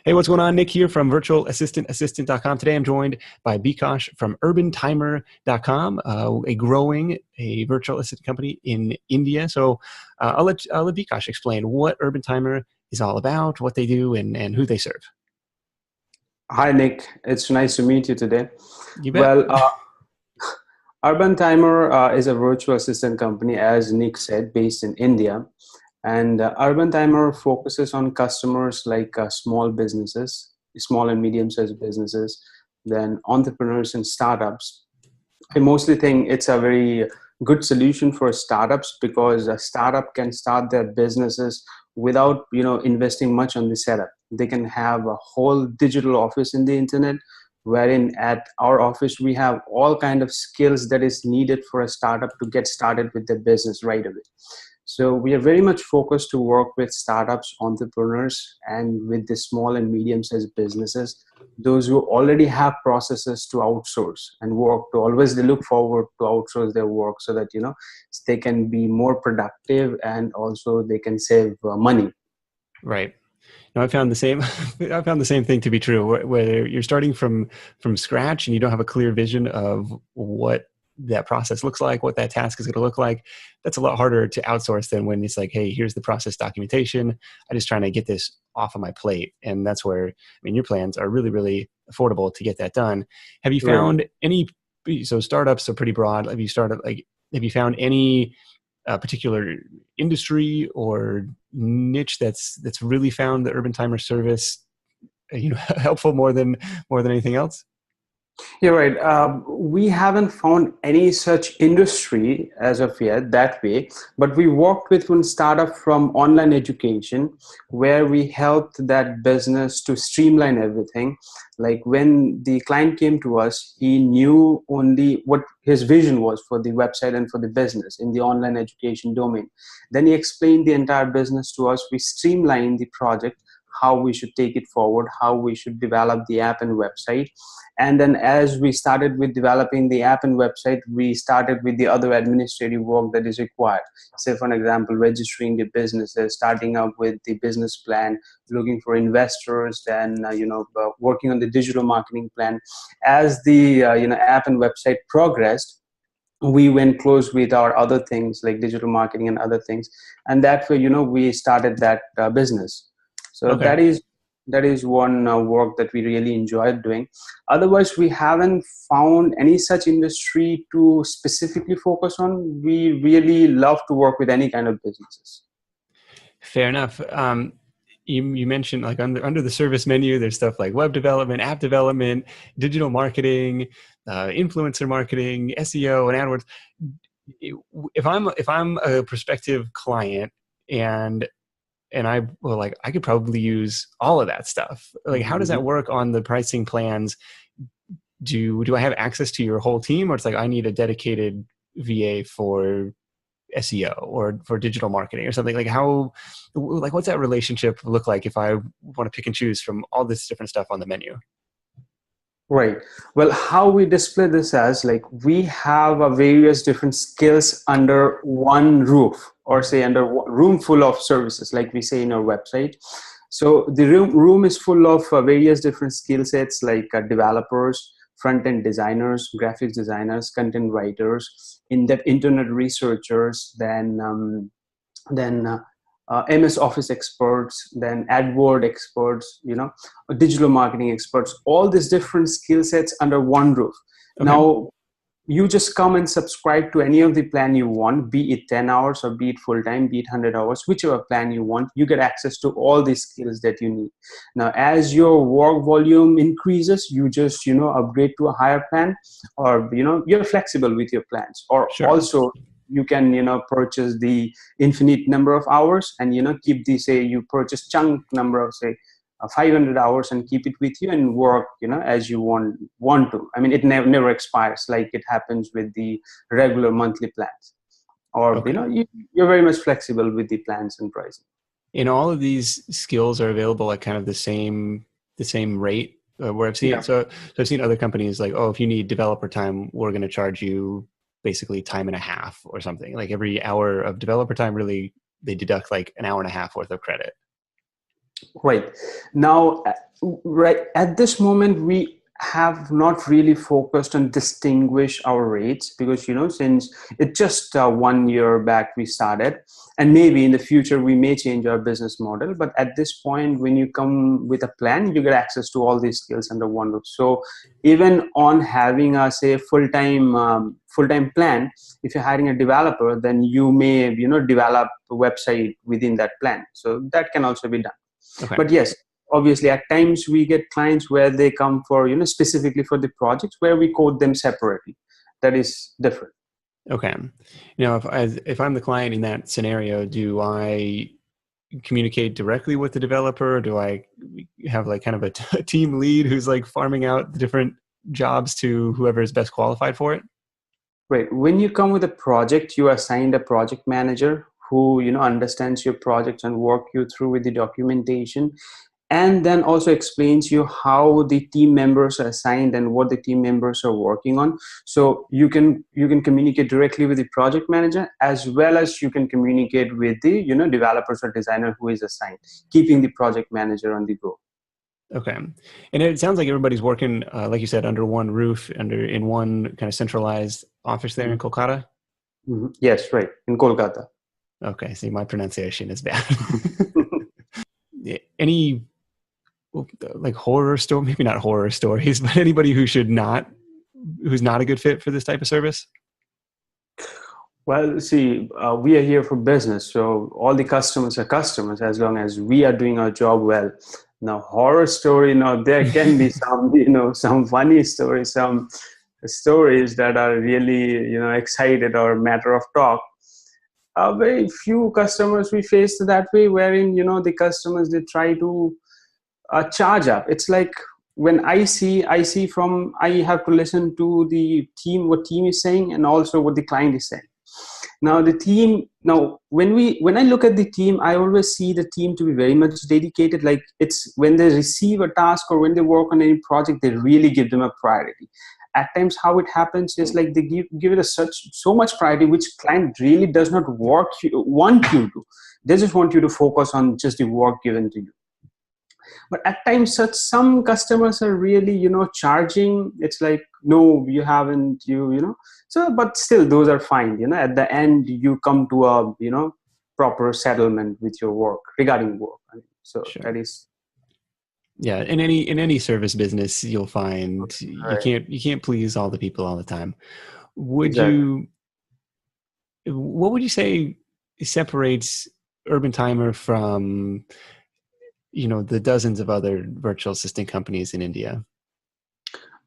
Hey, what's going on? Nick here from virtualassistantassistant.com. Today I'm joined by Bikash from UrbanTimer.com, a virtual assistant company in India. So I'll let Bikash explain what UrbanTimer is all about, what they do, and who they serve. Hi, Nick. It's nice to meet you today. You bet. Well, UrbanTimer is a virtual assistant company, as Nick said, based in India. And UrbanTimer focuses on customers like small businesses, small and medium-sized businesses, then entrepreneurs and startups. I mostly think it's a very good solution for startups because a startup can start their businesses without investing much on the setup. They can have a whole digital office in the internet, wherein at our office we have all kind of skills that is needed for a startup to get started with their business right away. So we are very much focused to work with startups, entrepreneurs, and with the small and medium-sized businesses, those who already have processes to outsource and work to always they look forward to outsource their work so that they can be more productive and also they can save money. Right. No, I found the same. I found the same thing to be true. Where you're starting from scratch and you don't have a clear vision of what that process looks like, what that task is going to look like. That's a lot harder to outsource than when it's like, hey, here's the process documentation. I'm just trying to get this off of my plate, and that's where your plans are really, really affordable to get that done. Have you Right. found any? So startups are pretty broad. Have you found any particular industry or niche that's really found the Urban Timer service helpful more than anything else? You're right. We haven't found any such industry as of yet that way, but we worked with one startup from online education where we helped that business to streamline everything. Like when the client came to us, he knew only what his vision was for the website and for the business in the online education domain. Then he explained the entire business to us. We streamlined the project, how we should take it forward, how we should develop the app and website. And then as we started with developing the app and website, we started with the other administrative work that is required. Say, for an example, registering the businesses, starting up with the business plan, looking for investors, then working on the digital marketing plan. As the app and website progressed, we went close with our other things like digital marketing and other things, and that way we started that business. So Okay. that is one work that we really enjoyed doing. Otherwise, we haven't found any such industry to specifically focus on. We really love to work with any kind of businesses. Fair enough. You mentioned like under the service menu, there's stuff like web development, app development, digital marketing, influencer marketing, SEO, and AdWords. If I'm a prospective client and I could probably use all of that stuff. Like, how does that Mhm. work on the pricing plans? Do I have access to your whole team, or it's like I need a dedicated VA for SEO or for digital marketing or something? Like what's that relationship look like if I want to pick and choose from all this different stuff on the menu? Right. Well, how we display this as like we have a various different skills under one roof, or say under one room full of services, like we say in our website. So the room is full of various different skill sets like developers, front-end designers, graphics designers, content writers, in-depth internet researchers, then MS Office experts, then AdWord experts, digital marketing experts, all these different skill sets under one roof. Okay. Now, you just come and subscribe to any of the plan you want, be it 10 hours or be it full time, be it 100 hours, whichever plan you want, you get access to all these skills that you need. Now, as your work volume increases, you just, upgrade to a higher plan, or, you're flexible with your plans. Or Sure. also, you can, purchase the infinite number of hours and, keep the, say, you purchase chunk number of, say, 500 hours and keep it with you and work as you want to. I mean, it never expires like it happens with the regular monthly plans, or Okay. you're very much flexible with the plans and pricing. And all of these skills are available at kind of the same rate where I've seen Yeah. it. So I've seen other companies like, oh, if you need developer time, we're going to charge you basically time and a half or something. Like every hour of developer time, really, they deduct like an hour and a half worth of credit. Right. Now, right at this moment, we have not really focused on distinguish our rates because, since it's just 1 year back we started, and maybe in the future we may change our business model. But at this point, when you come with a plan, you get access to all these skills under one roof. So even on having a say full-time plan, if you're hiring a developer, then you may develop a website within that plan. So that can also be done. Okay. But yes, obviously at times we get clients where they come for specifically for the projects where we code them separately. That is different. Okay. Now, if I'm the client in that scenario, do I communicate directly with the developer? Or do I have like kind of a team lead who's like farming out the different jobs to whoever is best qualified for it? Right, when you come with a project, you are assigned a project manager who understands your project and work you through with the documentation, and then also explains you how the team members are assigned and what the team members are working on. So you can communicate directly with the project manager, as well as you can communicate with the developers or designer who is assigned, keeping the project manager on the go. Okay. And it sounds like everybody's working, like you said, under one roof, in one kind of centralized office there in Mhm. Kolkata. Yes, right, in Kolkata. Okay. See, my pronunciation is bad. Any like horror story, maybe not horror stories, but anybody who's not a good fit for this type of service? Well, see, we are here for business, so all the customers are customers as long as we are doing our job well. Now, horror story, there can be some, some funny stories, some stories that are really, excited or matter of talk. Very few customers we faced that way, wherein, the customers, they try to charge up. It's like when I see from, I have to listen to the team, what team is saying, and also what the client is saying. Now the team, now when I look at the team, I always see the team to be very much dedicated. Like, it's when they receive a task or when they work on any project, they really give them a priority. At times how it happens is like they give it a so much priority, which client really does not want you to. They just want you to focus on just the work given to you. But at times such some customers are really charging. It's like, no, you haven't, so but still those are fine. At the end you come to a proper settlement with your work regarding work. So that Sure. is Yeah. In any service business, you'll find right. you can't please all the people all the time. Would Exactly. you, what would you say separates UrbanTimer from, the dozens of other virtual assistant companies in India?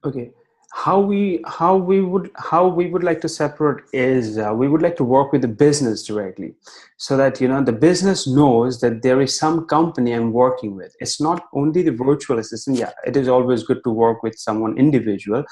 Okay, how we would like to separate is, we would like to work with the business directly, so that the business knows that there is some company I'm working with. It's not only the virtual assistant. Yeah, it is always good to work with someone individual,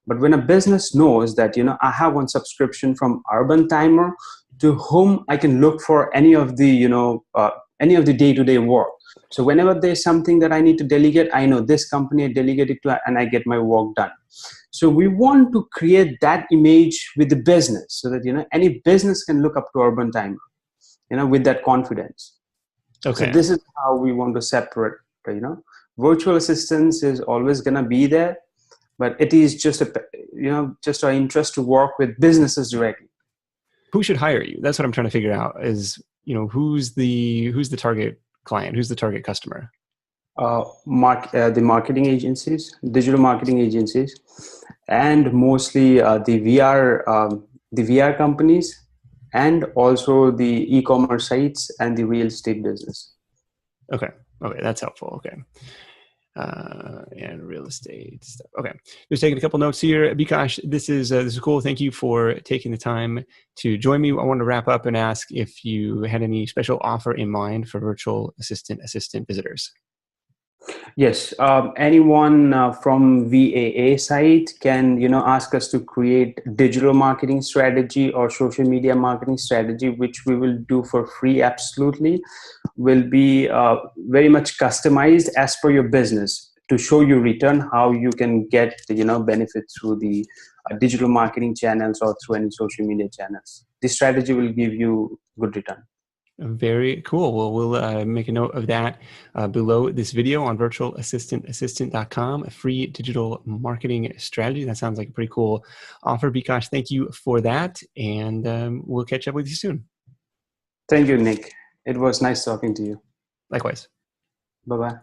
but when a business knows that I have one subscription from UrbanTimer, to whom I can look for any of the day-to-day work. So whenever there's something that I need to delegate, I know this company I delegate it to, and I get my work done. So we want to create that image with the business, so that any business can look up to UrbanTimer, with that confidence. So Okay. this is how we want to separate. Virtual assistance is always gonna be there, but it is just our interest to work with businesses directly. Who should hire you? That's what I'm trying to figure out is, who's the target client? Who's the target customer? The marketing agencies, digital marketing agencies, and mostly the VR companies, and also the e-commerce sites and the real estate business. Okay. Okay. That's helpful. Okay. And real estate stuff. Okay, just taking a couple notes here. Bikash, this is cool. Thank you for taking the time to join me. I wanted to wrap up and ask if you had any special offer in mind for virtual assistant visitors. Yes, anyone from VAA site can ask us to create digital marketing strategy or social media marketing strategy, which we will do for free. Absolutely, will be very much customized as per your business to show you return how you can get the benefit through the digital marketing channels or through any social media channels. This strategy will give you good return. Very cool. Well, we'll make a note of that below this video on virtualassistantassistant.com, a free digital marketing strategy. That sounds like a pretty cool offer. Bikash, thank you for that. And we'll catch up with you soon. Thank you, Nick. It was nice talking to you. Likewise. Bye-bye.